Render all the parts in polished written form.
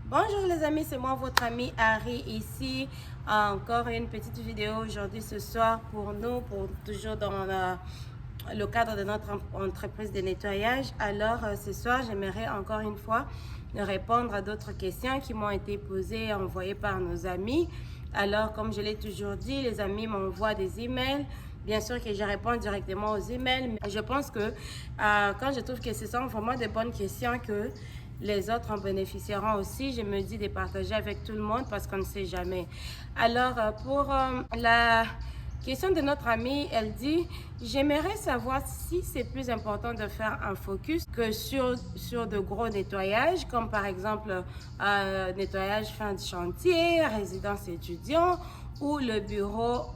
Bonjour les amis, c'est moi votre ami Harry ici. Encore une petite vidéo aujourd'hui ce soir pour nous, pour toujours dans le cadre de notre entreprise de nettoyage. Alors ce soir, j'aimerais encore une fois répondre à d'autres questions qui m'ont été posées, envoyées par nos amis. Alors comme je l'ai toujours dit, les amis m'envoient des emails. Bien sûr que je réponds directement aux emails, mais je pense que quand je trouve que ce sont vraiment des bonnes questions que les autres en bénéficieront aussi, je me dis de partager avec tout le monde parce qu'on ne sait jamais. Alors, pour la question de notre amie, elle dit, j'aimerais savoir si c'est plus important de faire un focus que sur de gros nettoyages, comme par exemple nettoyage fin de chantier, résidence étudiant ou le bureau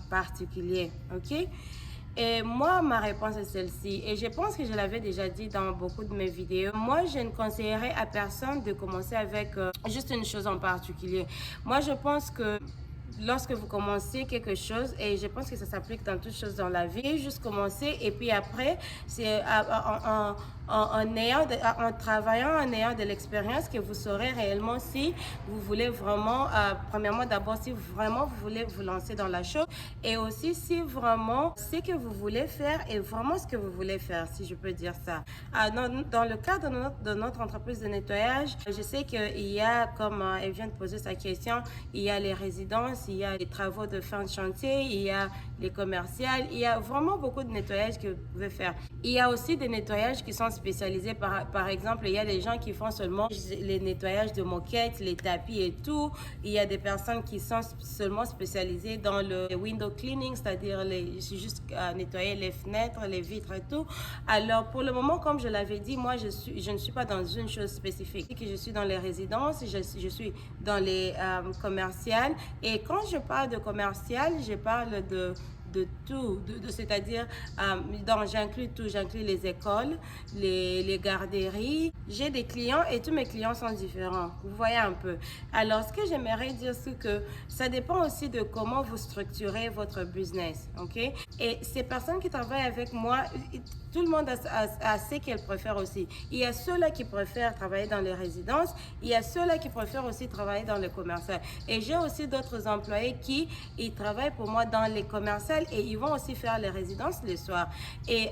particulier. OK? Et moi, ma réponse est celle-ci. Et je pense que je l'avais déjà dit dans beaucoup de mes vidéos. Moi, je ne conseillerais à personne de commencer avec juste une chose en particulier. Moi, je pense que lorsque vous commencez quelque chose, et je pense que ça s'applique dans toutes choses dans la vie, juste commencer et puis après, c'est en travaillant, en ayant de l'expérience que vous saurez réellement si vous voulez vraiment, premièrement d'abord, si vraiment vous voulez vous lancer dans la chose et aussi si vraiment ce que vous voulez faire est vraiment ce que vous voulez faire, si je peux dire ça. Dans le cadre de notre entreprise de nettoyage, je sais qu'il y a, comme elle vient de poser sa question, il y a les résidences, il y a les travaux de fin de chantier, il y a les commerciales, il y a vraiment beaucoup de nettoyages que vous pouvez faire. Il y a aussi des nettoyages qui sont spécialisés. Par exemple, il y a des gens qui font seulement les nettoyages de moquettes, les tapis et tout. Il y a des personnes qui sont seulement spécialisées dans le window cleaning, c'est-à-dire juste nettoyer les fenêtres, les vitres et tout. Alors, pour le moment, comme je l'avais dit, moi, je ne suis pas dans une chose spécifique. Je suis dans les résidences, je suis dans les commerciales. Et quand je parle de commercial, je parle de tout, c'est-à-dire, j'inclus tout, j'inclus les écoles, les garderies. J'ai des clients et tous mes clients sont différents. Vous voyez un peu. Alors, ce que j'aimerais dire, c'est que ça dépend aussi de comment vous structurez votre business, ok? Et ces personnes qui travaillent avec moi, tout le monde a ce qu'elles préfèrent aussi. Il y a ceux-là qui préfèrent travailler dans les résidences, il y a ceux-là qui préfèrent aussi travailler dans le commercial. Et j'ai aussi d'autres employés qui ils travaillent pour moi dans les commerciales et ils vont aussi faire les résidences le soir. Et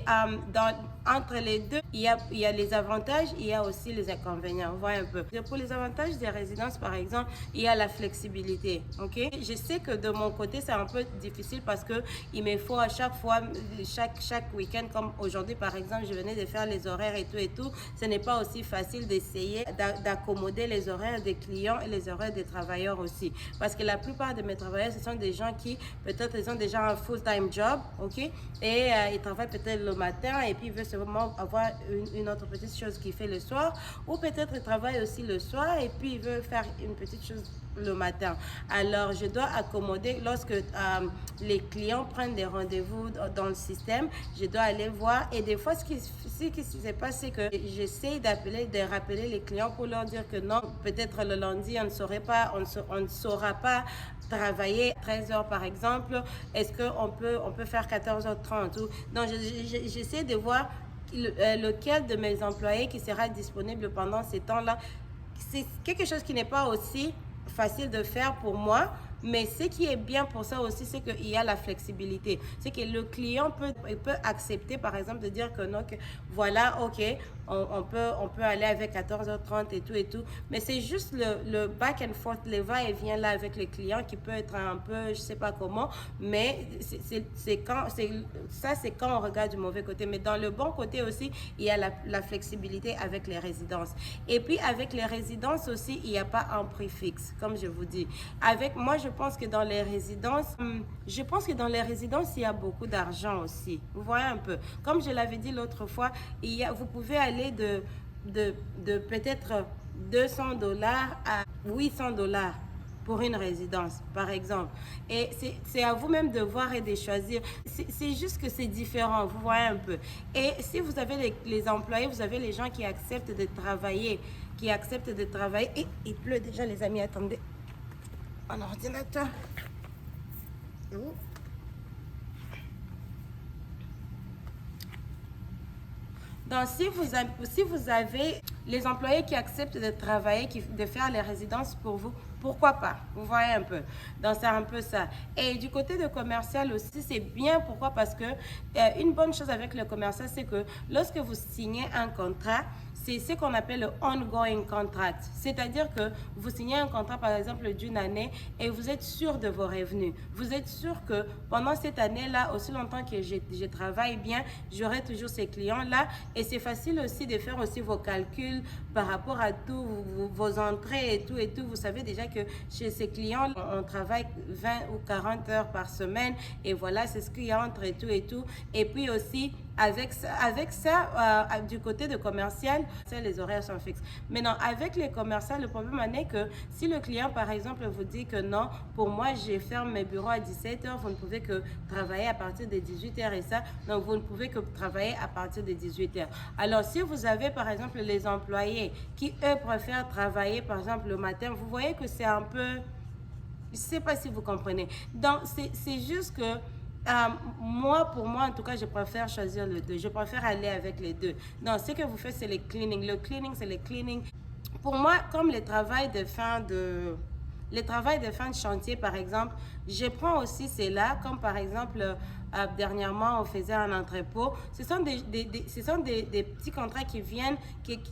entre les deux, il y a les avantages, il y a aussi les inconvénients. Vous voyez un peu. Pour les avantages des résidences, par exemple, il y a la flexibilité. Ok? Je sais que de mon côté, c'est un peu difficile parce que il me faut à chaque fois, chaque week-end, comme aujourd'hui, par exemple, je venais de faire les horaires et tout et tout. Ce n'est pas aussi facile d'essayer d'accommoder les horaires des clients et les horaires des travailleurs aussi. Parce que la plupart de mes travailleurs, ce sont des gens qui, peut-être, ils ont déjà un full-time job, ok? Et ils travaillent peut-être le matin et puis ils veulent seulement avoir une autre petite chose qu'ils font le soir. Ou peut-être ils travaillent aussi le soir et puis ils veulent faire une petite chose le matin. Alors, je dois accommoder lorsque les clients prennent des rendez-vous dans le système, je dois aller voir. Et des fois, ce qui se passe, c'est que j'essaie de rappeler les clients pour leur dire que non, peut-être le lundi, on ne saura pas travailler 13 heures par exemple. Est-ce qu'on peut faire 14h30 ou... Donc, j'essaie de voir lequel de mes employés qui sera disponible pendant ces temps-là. C'est quelque chose qui n'est pas aussi facile de faire pour moi, mais ce qui est bien pour ça aussi, c'est qu'il y a la flexibilité. C'est que le client peut accepter, par exemple, de dire que non, que voilà, ok, on peut aller avec 14h30 et tout. Mais c'est juste le back and forth, le va-et-vient là avec le client qui peut être un peu, je sais pas comment, mais c'est quand on regarde du mauvais côté. Mais dans le bon côté aussi, il y a la flexibilité avec les résidences. Et puis avec les résidences aussi, il n'y a pas un prix fixe, comme je vous dis. Moi, je pense que dans les résidences, il y a beaucoup d'argent aussi. Vous voyez un peu. Comme je l'avais dit l'autre fois, vous pouvez aller de peut-être 200 $ à 800 $ pour une résidence, par exemple. Et c'est à vous-même de voir et de choisir. C'est juste que c'est différent, vous voyez un peu. Et si vous avez les employés, vous avez les gens qui acceptent de travailler, Et il pleut déjà, les amis, attendez. Un ordinateur. Donc, si vous avez Les employés qui acceptent de travailler, de faire les résidences pour vous, pourquoi pas? Vous voyez un peu. Donc, c'est un peu ça. Et du côté de commercial aussi, c'est bien. Pourquoi? Parce que une bonne chose avec le commercial, c'est que lorsque vous signez un contrat, c'est ce qu'on appelle le ongoing contract. C'est-à-dire que vous signez un contrat, par exemple, d'une année et vous êtes sûr de vos revenus. Vous êtes sûr que pendant cette année-là, aussi longtemps que je travaille bien, j'aurai toujours ces clients-là. Et c'est facile aussi de faire aussi vos calculs par rapport à tous vos entrées et tout. Vous savez déjà que chez ces clients, on travaille 20 ou 40 heures par semaine. Et voilà, c'est ce qu'il y a entre et tout. Et puis aussi, avec ça du côté de commercial, les horaires sont fixes. Maintenant, avec les commerciaux, le problème est que si le client, par exemple, vous dit que non, pour moi, je ferme mes bureaux à 17h, vous ne pouvez que travailler à partir de 18h et ça, donc vous ne pouvez que travailler à partir de 18h. Alors, si vous avez, par exemple, les employés qui, eux, préfèrent travailler, par exemple, le matin, vous voyez que c'est un peu... Je ne sais pas si vous comprenez. Donc, c'est juste que pour moi, en tout cas, je préfère choisir les deux. Je préfère aller avec les deux. Donc, ce que vous faites, c'est les cleaning. Le cleaning, c'est les cleaning. Pour moi, comme les travails de fin de chantier, par exemple, je prends aussi cela, comme par exemple, dernièrement, on faisait un entrepôt. Ce sont des petits contrats qui viennent,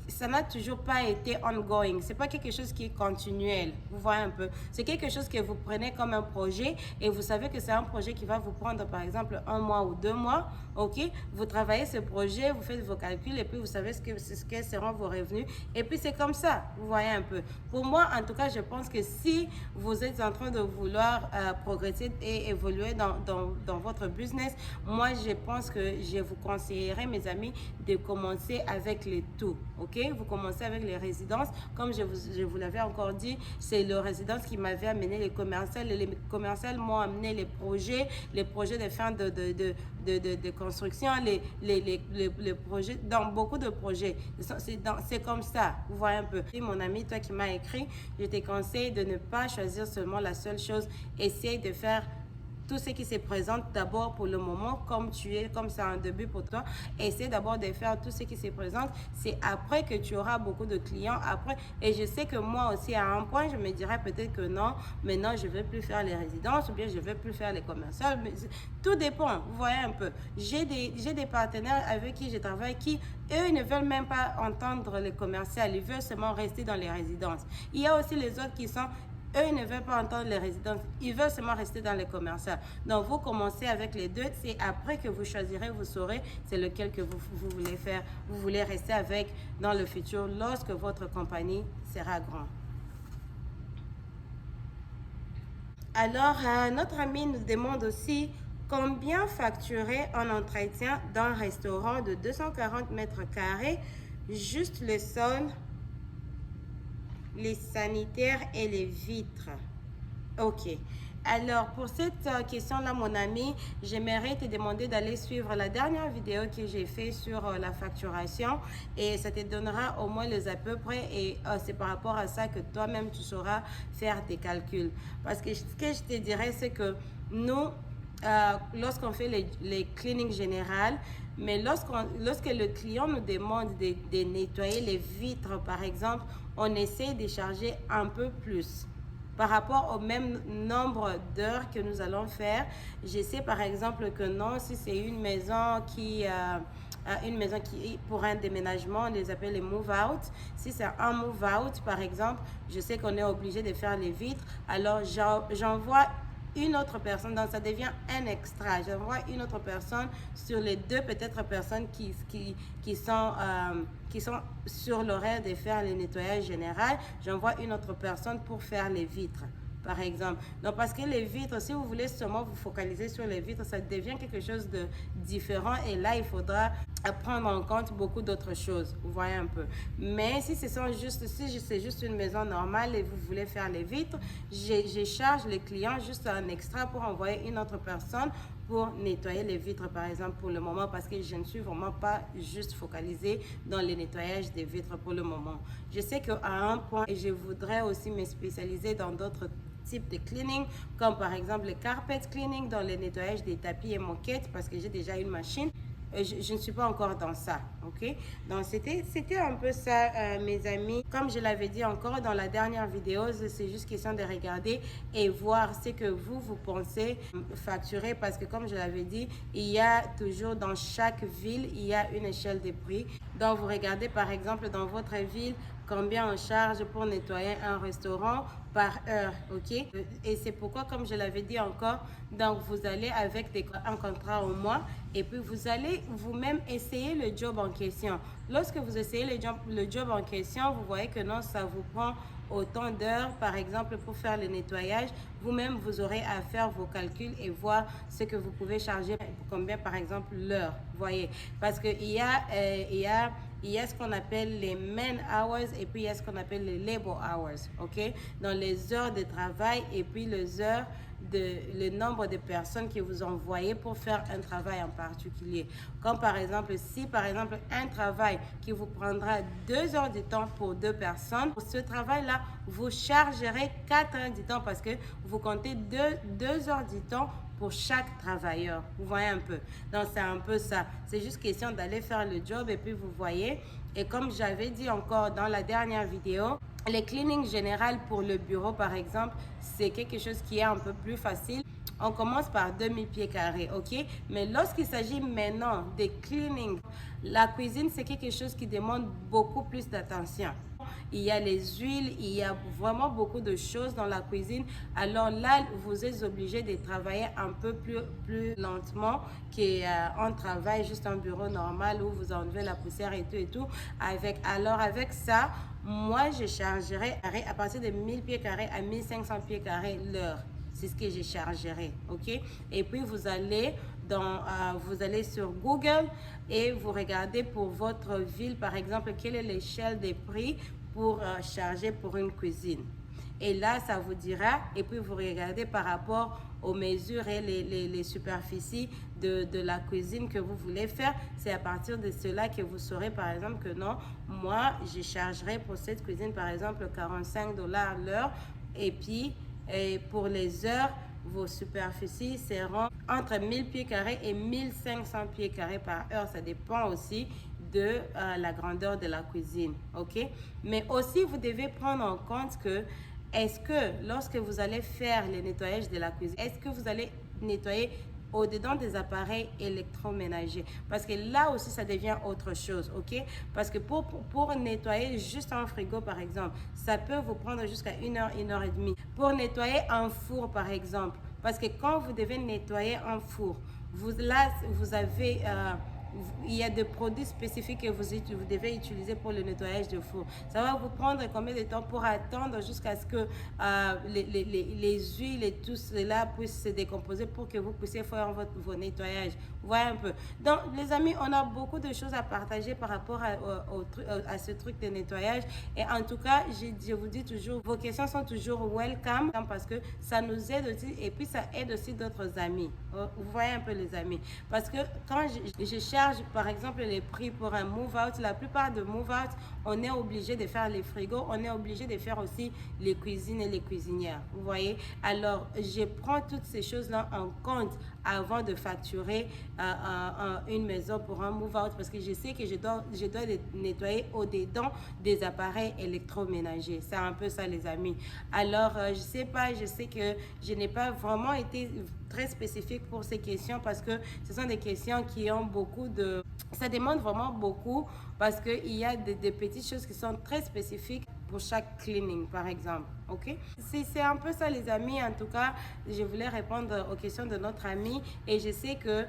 ça n'a toujours pas été ongoing. C'est pas quelque chose qui est continuel. Vous voyez un peu. C'est quelque chose que vous prenez comme un projet et vous savez que c'est un projet qui va vous prendre, par exemple, 1 mois ou 2 mois. OK? Vous travaillez ce projet, vous faites vos calculs et puis vous savez ce que seront vos revenus. Et puis c'est comme ça. Vous voyez un peu. Pour moi, en tout cas, je pense que si vous êtes en train de vouloir progresser et évoluer dans votre business, moi, je pense que je vous conseillerais, mes amis, de commencer avec les tout. OK? Vous commencez avec les résidences. Comme je vous l'avais encore dit, c'est les résidences qui m'avaient amené les commerciaux. Les commerciaux m'ont amené les projets de fin de construction, les projets, dans beaucoup de projets. C'est comme ça, vous voyez un peu. Et mon ami, toi qui m'as écrit, je te conseille de ne pas choisir seulement la seule chose. Essaye de faire tout ce qui se présente d'abord pour le moment, comme c'est un début pour toi. Essaie d'abord de faire tout ce qui se présente. C'est après que tu auras beaucoup de clients. Après, et je sais que moi aussi, à un point, je me dirais peut-être que non, maintenant, je ne vais plus faire les résidences ou bien je ne vais plus faire les commerciaux. Tout dépend, vous voyez un peu. J'ai des partenaires avec qui je travaille qui, eux, ne veulent même pas entendre les commerciaux. Ils veulent seulement rester dans les résidences. Il y a aussi les autres qui sont... Eux, ils ne veulent pas entendre les résidences. Ils veulent seulement rester dans les commerciaux. Donc, vous commencez avec les deux. C'est après que vous choisirez, vous saurez c'est lequel que vous voulez faire. Vous voulez rester avec dans le futur lorsque votre compagnie sera grande. Alors, notre ami nous demande aussi combien facturer un entretien d'un restaurant de 240 mètres carrés, juste le sol, les sanitaires et les vitres. OK. Alors, pour cette question-là, mon ami, j'aimerais te demander d'aller suivre la dernière vidéo que j'ai fait sur la facturation et ça te donnera au moins les à peu près et c'est par rapport à ça que toi-même, tu sauras faire tes calculs. Parce que ce que je te dirais, c'est que nous, lorsqu'on fait les cleanings générales, mais lorsque le client nous demande de nettoyer les vitres, par exemple, on essaie de charger un peu plus par rapport au même nombre d'heures que nous allons faire. Je sais par exemple que non, si c'est une maison qui pour un déménagement, on les appelle les move-out. Si c'est un move-out, par exemple, je sais qu'on est obligé de faire les vitres, alors j'envoie une autre personne, donc ça devient un extra. J'envoie une autre personne sur les deux peut-être personnes qui sont sur l'horaire de faire le nettoyage général. J'envoie une autre personne pour faire les vitres, par exemple. Donc, parce que les vitres, si vous voulez seulement vous focaliser sur les vitres, ça devient quelque chose de différent et là, il faudra prendre en compte beaucoup d'autres choses. Vous voyez un peu. Mais si c'est juste une maison normale et vous voulez faire les vitres, je charge les clients juste un extra pour envoyer une autre personne pour nettoyer les vitres, par exemple, pour le moment, parce que je ne suis vraiment pas juste focalisée dans le nettoyage des vitres pour le moment. Je sais qu'à un point, je voudrais aussi me spécialiser dans d'autres types de cleaning, comme par exemple le carpet cleaning, dans le nettoyage des tapis et moquettes, parce que j'ai déjà une machine. je ne suis pas encore dans ça, ok? Donc c'était un peu ça, mes amis. Comme je l'avais dit encore dans la dernière vidéo, c'est juste question de regarder et voir ce que vous pensez facturer, parce que comme je l'avais dit, il y a toujours dans chaque ville, il y a une échelle de prix. Donc vous regardez par exemple dans votre ville combien on charge pour nettoyer un restaurant par heure, ok? Et c'est pourquoi, comme je l'avais dit encore, donc vous allez avec un contrat au mois et puis vous allez vous-même essayer le job en question. Lorsque vous essayez le job en question, vous voyez que non, ça vous prend autant d'heures, par exemple, pour faire le nettoyage. Vous-même, vous aurez à faire vos calculs et voir ce que vous pouvez charger, combien, par exemple, l'heure, voyez. Parce qu'il il y a ce qu'on appelle les man hours et puis il y a ce qu'on appelle les labor hours, ok? Dans les heures de travail et puis les heures le nombre de personnes que vous envoyez pour faire un travail en particulier. Comme par exemple, si par exemple un travail qui vous prendra 2 heures de temps pour 2 personnes, pour ce travail-là, vous chargerez 4 heures de temps parce que vous comptez 2 heures de temps pour chaque travailleur. Vous voyez un peu. Donc c'est un peu ça. C'est juste question d'aller faire le job et puis vous voyez. Et comme j'avais dit encore dans la dernière vidéo, les cleanings général pour le bureau par exemple, c'est quelque chose qui est un peu plus facile. On commence par 2000 pieds carrés, ok? Mais lorsqu'il s'agit maintenant des cleanings, la cuisine c'est quelque chose qui demande beaucoup plus d'attention. Il y a les huiles, il y a vraiment beaucoup de choses dans la cuisine. Alors là, vous êtes obligé de travailler un peu plus lentement qu'on travaille juste en bureau normal où vous enlevez la poussière et tout. Alors avec ça, moi je chargerai à partir de 1000 pieds carrés à 1500 pieds carrés l'heure. C'est ce que je chargerai, ok? Et puis vous allez sur Google et vous regardez pour votre ville, par exemple, quelle est l'échelle des prix pour charger pour une cuisine. Et là, ça vous dira, et puis vous regardez par rapport aux mesures et les superficies de la cuisine que vous voulez faire. C'est à partir de cela que vous saurez, par exemple, que non, moi, je chargerai pour cette cuisine, par exemple, 45 $ l'heure. Et puis, pour les heures, vos superficies seront entre 1000 pieds carrés et 1500 pieds carrés par heure. Ça dépend aussi de la grandeur de la cuisine, ok? Mais aussi, vous devez prendre en compte que est-ce que lorsque vous allez faire le nettoyage de la cuisine, est-ce que vous allez nettoyer au-dedans des appareils électroménagers? Parce que là aussi, ça devient autre chose, ok? Parce que pour nettoyer juste un frigo, par exemple, ça peut vous prendre jusqu'à 1 heure, 1 heure et demie. Pour nettoyer un four, par exemple, parce que quand vous devez nettoyer un four, vous avez... il y a des produits spécifiques que vous devez utiliser pour le nettoyage de four. Ça va vous prendre combien de temps pour attendre jusqu'à ce que les huiles et tout cela puissent se décomposer pour que vous puissiez faire vos nettoyages. Vous voyez un peu. Donc, les amis, on a beaucoup de choses à partager par rapport à ce truc de nettoyage. Et en tout cas, je vous dis toujours, vos questions sont toujours welcome parce que ça nous aide aussi et puis ça aide aussi d'autres amis. Vous voyez un peu les amis. Parce que quand je charge par exemple les prix pour un move-out, la plupart de move-out, on est obligé de faire les frigos, on est obligé de faire aussi les cuisines et les cuisinières. Vous voyez? Alors, je prends toutes ces choses-là en compte avant de facturer une maison pour un move-out parce que je sais que je dois nettoyer au-dedans des appareils électroménagers. C'est un peu ça, les amis. Alors, je sais pas, je sais que je n'ai pas vraiment été très spécifique pour ces questions parce que ce sont des questions qui ont beaucoup de... Ça demande vraiment beaucoup parce qu'il y a des petites choses qui sont très spécifiques pour chaque cleaning, par exemple. Ok? C'est un peu ça, les amis. En tout cas, je voulais répondre aux questions de notre ami et je sais que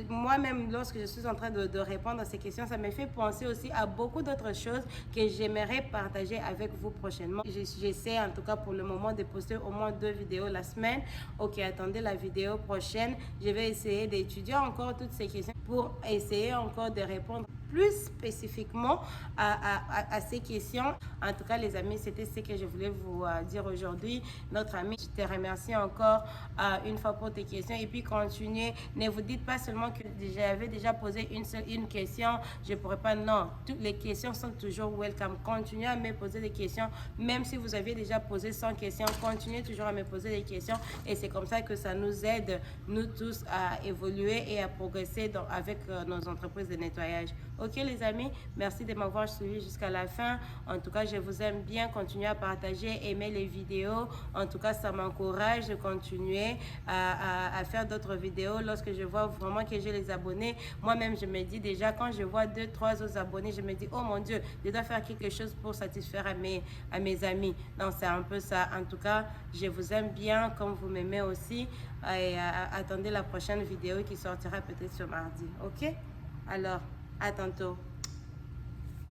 moi-même, lorsque je suis en train de répondre à ces questions, ça me fait penser aussi à beaucoup d'autres choses que j'aimerais partager avec vous prochainement. J'essaie en tout cas pour le moment de poster au moins 2 vidéos la semaine. Ok, attendez la vidéo prochaine. Je vais essayer d'étudier encore toutes ces questions pour essayer encore de répondre plus spécifiquement à ces questions. En tout cas, les amis, c'était ce que je voulais vous dire aujourd'hui. Notre ami, je te remercie encore une fois pour tes questions. Et puis, continuez. Ne vous dites pas seulement que j'avais déjà posé une question, je ne pourrais pas. Non, toutes les questions sont toujours welcome. Continuez à me poser des questions. Même si vous aviez déjà posé 100 questions, continuez toujours à me poser des questions. Et c'est comme ça que ça nous aide, nous tous, à évoluer et à progresser avec nos entreprises de nettoyage. Ok les amis, merci de m'avoir suivi jusqu'à la fin. En tout cas, je vous aime bien. Continuez à partager, aimer les vidéos. En tout cas, ça m'encourage de continuer à faire d'autres vidéos. Lorsque je vois vraiment que j'ai les abonnés, moi-même, je me dis déjà, quand je vois 2-3 autres abonnés, je me dis, oh mon Dieu, je dois faire quelque chose pour satisfaire à mes amis. Donc, c'est un peu ça. En tout cas, je vous aime bien, comme vous m'aimez aussi. Et attendez la prochaine vidéo qui sortira peut-être ce mardi. Ok? Alors, à tantôt.